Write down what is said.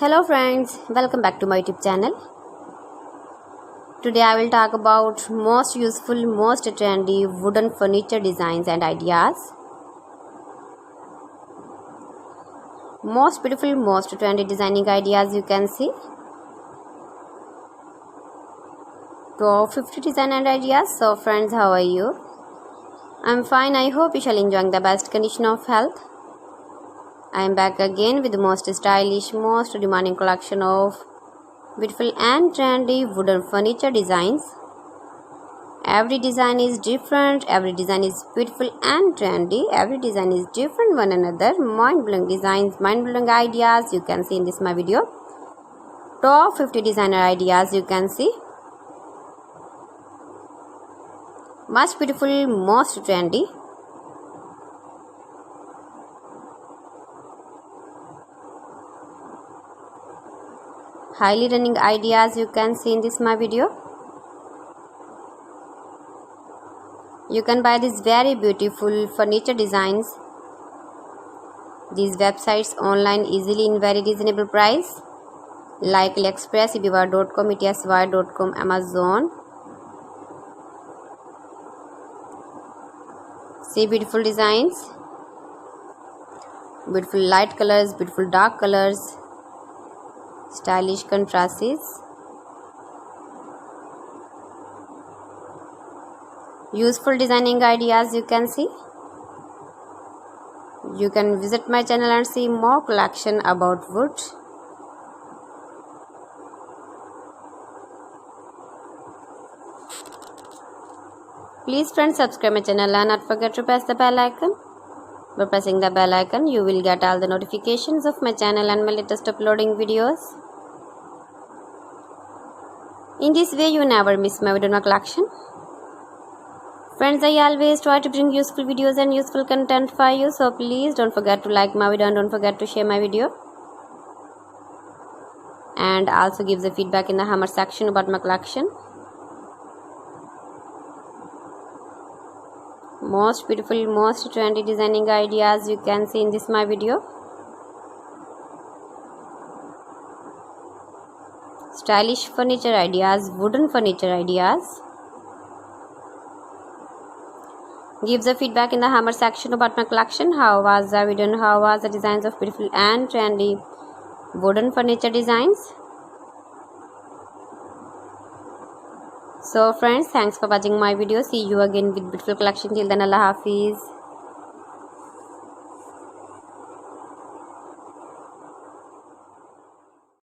Hello friends, welcome back to my YouTube channel. Today I will talk about most useful, most trendy wooden furniture designs and ideas. Most beautiful, most trendy designing ideas you can see. Top 50 design and ideas. So friends, how are you? I'm fine. I hope you shall enjoy the best condition of health. I am back again with the most stylish, most demanding collection of beautiful and trendy wooden furniture designs. Every design is different, every design is beautiful and trendy, every design is different one another. Mind-blowing designs, mind-blowing ideas you can see in this my video. Top 50 designer ideas you can see. Much beautiful, most trendy. Highly running ideas you can see in this my video. You can buy these very beautiful furniture designs, these websites online easily in very reasonable price like AliExpress, eBay.com, etsy.com, Amazon. See beautiful designs, beautiful light colors, beautiful dark colors, stylish contrasts, useful designing ideas you can see. You can visit my channel and see more collection about wood. Please friends, subscribe my channel and not forget to press the bell icon. By pressing the bell icon, you will get all the notifications of my channel and my latest uploading videos. In this way, you never miss my video collection. Friends, I always try to bring useful videos and useful content for you. So please don't forget to like my video and don't forget to share my video. And also give the feedback in the hammer section about my collection. Most beautiful, most trendy designing ideas you can see in this my video. Stylish furniture ideas, wooden furniture ideas. Give the feedback in the hammer section about my collection. How was the video and how was the designs of beautiful and trendy wooden furniture designs. So friends, thanks for watching my video. See you again with beautiful collection. Till then, Allah Hafiz.